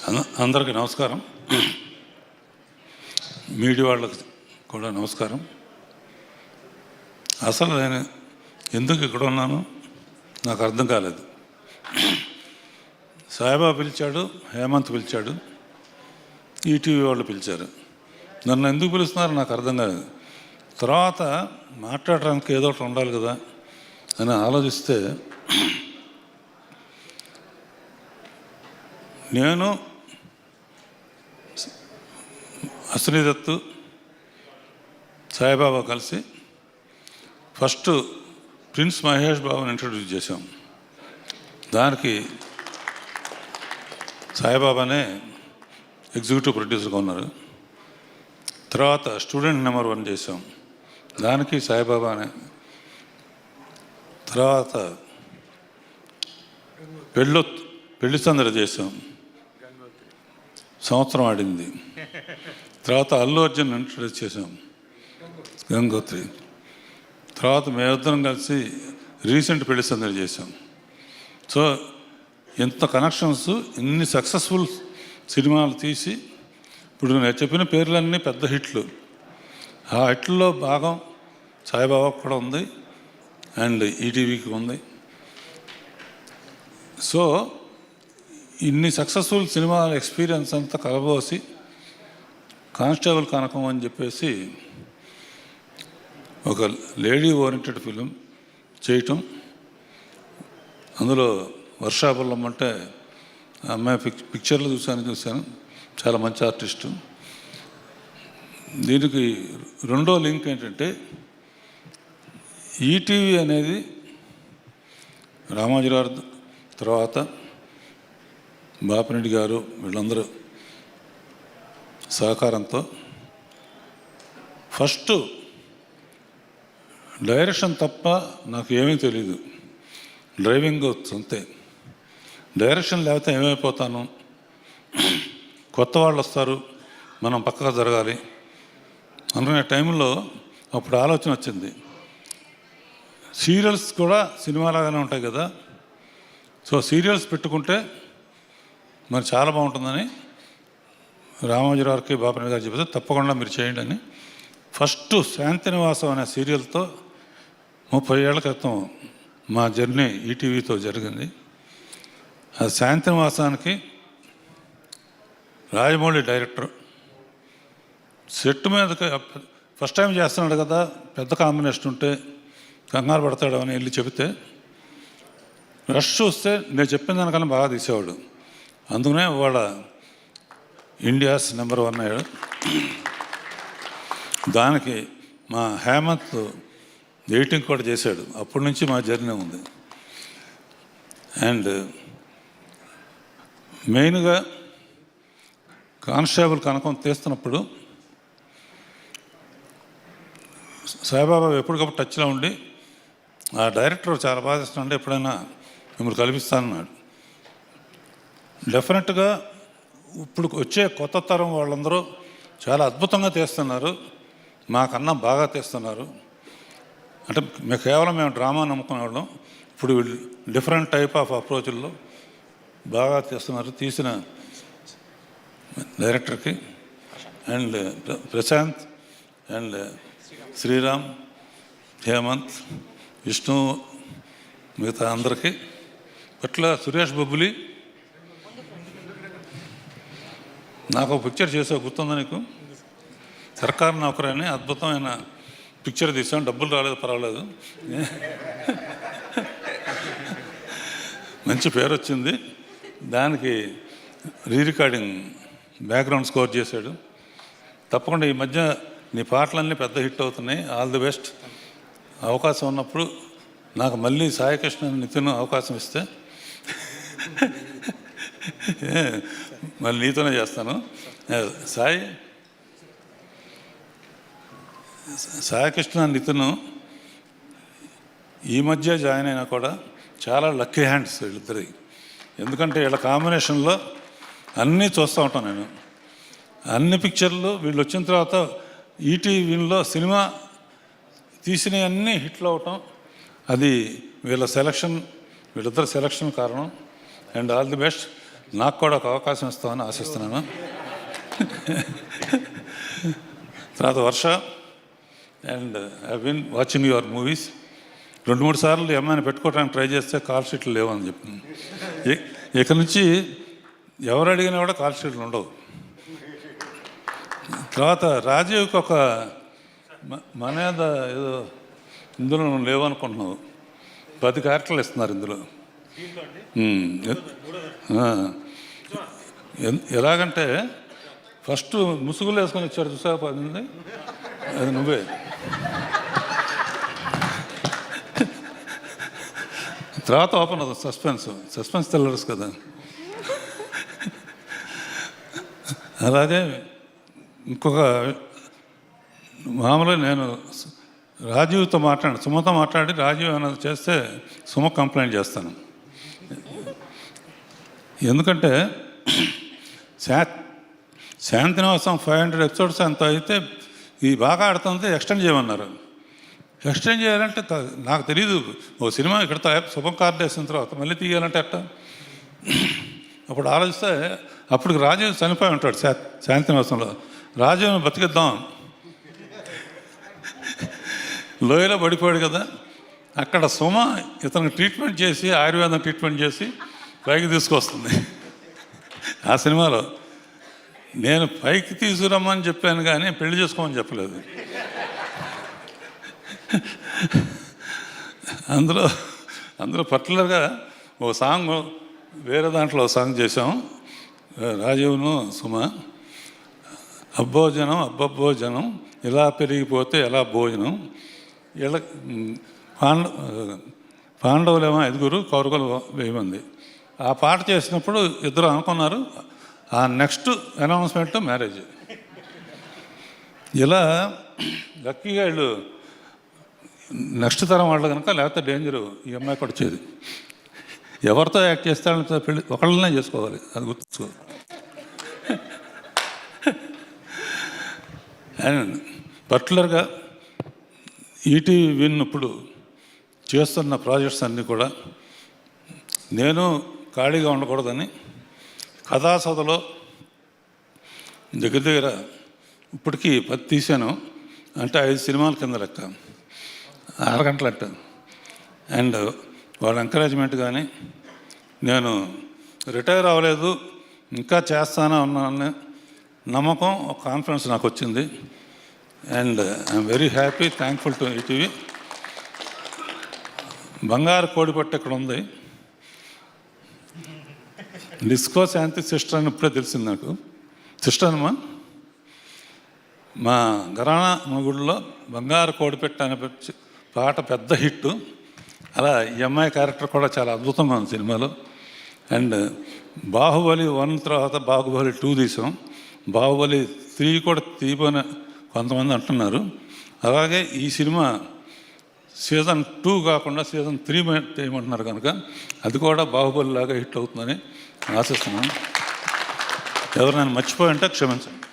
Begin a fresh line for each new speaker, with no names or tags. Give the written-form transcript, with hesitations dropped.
అందరికీ నమస్కారం. మీడియా వాళ్ళకి కూడా నమస్కారం. అసలు నేను ఎందుకు ఇక్కడ ఉన్నాను నాకు అర్థం కాలేదు. సాయిబాబా పిలిచాడు, హేమంత్ పిలిచాడు, ఈటీవీ వాళ్ళు పిలిచారు. నన్ను ఎందుకు పిలుస్తున్నారు నాకు అర్థం కాలేదు. తర్వాత మాట్లాడడానికి ఏదో ఒకటి ఉండాలి కదా అని ఆలోచిస్తే నేను అశ్వనీదత్తు సాయిబాబా కలిసి ఫస్ట్ ప్రిన్స్ మహేష్ బాబుని ఇంట్రడ్యూస్ చేశాం. దానికి సాయిబాబానే ఎగ్జిక్యూటివ్ ప్రొడ్యూసర్గా ఉన్నారు. తర్వాత స్టూడెంట్ నెంబర్ 1 చేసాం, దానికి సాయిబాబానే. తర్వాత పెళ్ళి సందడి చేసాం, సంవత్సరం ఆడింది. తర్వాత అల్లు అర్జున్ ఇంట్రడ్యూస్ చేసాం, గంగోత్రి. తర్వాత మేమిద్దరం కలిసి రీసెంట్ పెళ్లి సందడి చేసాం. సో ఎంత కనెక్షన్స్, ఇన్ని సక్సెస్ఫుల్ సినిమాలు తీసి ఇప్పుడు నేను చెప్పిన పేర్లన్నీ పెద్ద హిట్లు. ఆ హిట్లలో భాగం సాయిబాబాకు కూడా ఉంది అండ్ ఈటీవీకి ఉంది. సో ఇన్ని సక్సెస్ఫుల్ సినిమాల ఎక్స్పీరియన్స్ అంతా కలబోసి కానిస్టేబుల్ కనకం అని చెప్పేసి ఒక లేడీ ఓరియంటెడ్ ఫిలిం చేయటం. అందులో వర్షాపురం అంటే అమ్మాయి పిక్చర్లు చూశాను, చాలా మంచి ఆర్టిస్టు. దీనికి రెండో లింక్ ఏంటంటే ఈటీవీ అనేది రామోజీరావు తర్వాత బాపిరెడ్డి గారు వీళ్ళందరూ సహకారంతో ఫస్ట్ డైరెక్షన్ తప్ప నాకు ఏమీ తెలీదు, డ్రైవింగ్ అంతే. డైరెక్షన్ లేకపోతే ఏమైపోతాను, కొత్త వాళ్ళు వస్తారు, మనం పక్కగా జరగాలి అనుకునే టైంలో అప్పుడు ఆలోచన వచ్చింది, సీరియల్స్ కూడా సినిమాలాగానే ఉంటాయి కదా, సో సీరియల్స్ పెట్టుకుంటే మరి చాలా బాగుంటుందని రామోజీరావుకి బాపిరెడ్డి గారు చెబితే తప్పకుండా మీరు చేయండి అని ఫస్ట్ శాంతినివాసం అనే సీరియల్తో 30 ఏళ్ల క్రితం మా జర్నీ ఈటీవీతో జరిగింది. ఆ శాంతినివాసానికి రాజమౌళి డైరెక్టర్ సెట్ మీదకి ఫస్ట్ టైం చేస్తున్నాడు కదా, పెద్ద కాంబినేషన్ ఉంటే కంగారు పడతాడు అని వెళ్ళి చెబితే రష్ చూస్తే నేను చెప్పిన దానికన్నా బాగా తీసేవాడు. అందుకనే వాళ్ళ ఇండియాస్ నెంబర్ 1 అయ్యాడు. దానికి మా హేమంత్ ఎడిటింగ్ కూడా చేశాడు. అప్పటి నుంచి మా జర్నీ ఉంది. అండ్ మెయిన్గా కానిస్టేబుల్ కనకం తీస్తున్నప్పుడు సాయిబాబా ఎప్పటికప్పుడు టచ్లో ఉండి ఆ డైరెక్టర్ చాలా బాగా చేస్తున్నాడు, ఎప్పుడైనా మిమ్మల్ని కల్పిస్తానన్నాడు. డెఫినెట్గా ఇప్పుడు వచ్చే కొత్త తరం వాళ్ళందరూ చాలా అద్భుతంగా తీస్తున్నారు, మాకన్నా బాగా తీస్తున్నారు. అంటే కేవలం మేము డ్రామా నమ్ముకునేవాళ్ళం, ఇప్పుడు డిఫరెంట్ టైప్ ఆఫ్ అప్రోచ్ల్లో బాగా తీస్తున్నారు. తీసిన డైరెక్టర్కి అండ్ ప్రశాంత్ అండ్ శ్రీరామ్, హేమంత్, విష్ణు, మిగతా అందరికీ. అట్లా సురేష్ బొబ్బులి నాకు ఒక పిక్చర్ చేసావు, గుర్తుందా నీకు? సర్కార్ నౌకర్ అని అద్భుతమైన పిక్చర్ తీసాం, డబ్బులు రాలేదు పర్వాలేదు, మంచి పేరు వచ్చింది. దానికి రికార్డింగ్ బ్యాక్గ్రౌండ్ స్కోర్ చేశాడు. తప్పకుండా ఈ మధ్య నీ పాటలన్నీ పెద్ద హిట్ అవుతున్నాయి, ఆల్ ది బెస్ట్. అవకాశం ఉన్నప్పుడు నాకు మళ్ళీ సాయికృష్ణ నితిన్ అవకాశం ఇస్తే మళ్ళీ నీతోనే చేస్తాను. సాయికృష్ణ నితిన్ ఈ మధ్య జాయిన్ అయినా కూడా చాలా లక్కీ హ్యాండ్స్ వీళ్ళిద్దరి. ఎందుకంటే వీళ్ళ కాంబినేషన్లో అన్నీ చూస్తూ ఉంటాను నేను. అన్ని పిక్చర్లు వీళ్ళు వచ్చిన తర్వాత ఈటీవీలో సినిమా తీసినవన్నీ హిట్లు అవటం, అది వీళ్ళిద్దరు సెలక్షన్ కారణం. And all the best. నాకు కూడా ఒక అవకాశం ఇస్తామని ఆశిస్తున్నాను. తర్వాత Varsha, and I been watching your movies. 2-3 సార్లు ఏమైనా పెట్టుకోవడానికి ట్రై చేస్తే కాల్ షీట్లు లేవని చెప్పింది. ఇక నుంచి ఎవరు అడిగినా కూడా కాల్ షీట్లు ఉండవు. తర్వాత రాజీవ్కి ఒక మనేద ఏదో ఇందులో నువ్వు లేవనుకుంటున్నావు, 10 క్యారెక్టర్లు ఇస్తున్నారు ఇందులో. ఎలాగంటే ఫస్ట్ ముసుగులు వేసుకొని ఇచ్చాడు చూసావు, 10 అది నువ్వే. తర్వాత ఓపెన్ అవుతుంది సస్పెన్స్ థ్రిల్లర్స్ కదా. అలాగే ఇంకొక మామూలుగా నేను రాజీవ్తో సుమతో మాట్లాడి రాజీవ్ అన్నది చేస్తే సుమ కంప్లైంట్ చేస్తాను. ఎందుకంటే శాంతినివాసం 500 ఎపిసోడ్స్ అంత అయితే ఈ బాగా ఆడుతుంది ఎక్స్టెండ్ చేయమన్నారు. ఎక్స్టెండ్ చేయాలంటే నాకు తెలియదు, ఓ సినిమా ఇక్కడ శుభం కార్డు వేసిన తర్వాత మళ్ళీ తీయాలంటే అట్ట. అప్పుడు ఆలోచిస్తే అప్పటికి రాజీవ్ చనిపోయి ఉంటాడు శాంతినివాసంలో. రాజీవ్ని బతికిద్దాం, లోయలో పడిపోయాడు కదా. అక్కడ సుమ ఇతనికి ట్రీట్మెంట్ చేసి, ఆయుర్వేదం ట్రీట్మెంట్ చేసి పైకి తీసుకొస్తుంది. ఆ సినిమాలో నేను పైకి తీసుకురమ్మని చెప్పాను కానీ పెళ్లి చేసుకోమని చెప్పలేదు. అందులో పర్టికులర్గా ఓ సాంగ్, వేరే దాంట్లో సాంగ్ చేసాం రాజీవ్ను సుమ. అబ్బోజనం అబ్బబ్బోజనం ఇలా పెరిగిపోతే ఎలా భోజనం, ఇలా పాండవులేమో 5, కౌరవులు 1000 మంది. ఆ పాట చేసినప్పుడు ఇద్దరు అనుకున్నారు, ఆ నెక్స్ట్ అనౌన్స్మెంట్ మ్యారేజ్. ఇలా లక్కీగా వీళ్ళు నెక్స్ట్ తరం వాళ్ళు కనుక, లేకపోతే డేంజరు ఈ అమ్మాయి కూడా వచ్చేది. ఎవరితో యాక్ట్ చేస్తాడంటే పెళ్ళి ఒకళ్ళనే చేసుకోవాలి, అది గుర్తుంచుకో. అండ్ పర్టికులర్గా ఈటీవీ విన్ ఇప్పుడు చేస్తున్న ప్రాజెక్ట్స్ అన్నీ కూడా నేను ఖాళీగా ఉండకూడదని కథాసభలో దగ్గర ఇప్పటికీ 10 తీశాను, అంటే 5 సినిమాల కింద లెక్క, 6 గంటలు అట్ట. అండ్ వాళ్ళ ఎంకరేజ్మెంట్ కానీ, నేను రిటైర్ అవ్వలేదు ఇంకా చేస్తానే ఉన్నాను నమ్మకం, ఒక కాన్ఫిడెన్స్ నాకు వచ్చింది. And I'm very happy, thankful to ETV. బంగారు కోడిపట్టు ఇక్కడ ఉంది, డిస్కో శాంతి సిస్టర్ అని ఇప్పుడే తెలిసింది నాకు. సిస్టర్ అమ్మా, మా ఘరానా మొగుడులో బంగారు కోడిపెట్టు అనే పాట పెద్ద హిట్. అలా ఈ అమ్మాయి క్యారెక్టర్ కూడా చాలా అద్భుతంగా ఉంది సినిమాలో. అండ్ బాహుబలి 1 తర్వాత బాహుబలి 2 తీసాం, బాహుబలి 3 కూడా తీయని కొంతమంది అంటున్నారు. అలాగే ఈ సినిమా సీజన్ 2 కాకుండా సీజన్ 3 చేయమంటున్నారు కనుక అది కూడా బాహుబలి లాగా హిట్ అవుతుందని ఆశిస్తున్నాను. ఎవరైనా మర్చిపోయి ఉంటే క్షమించండి.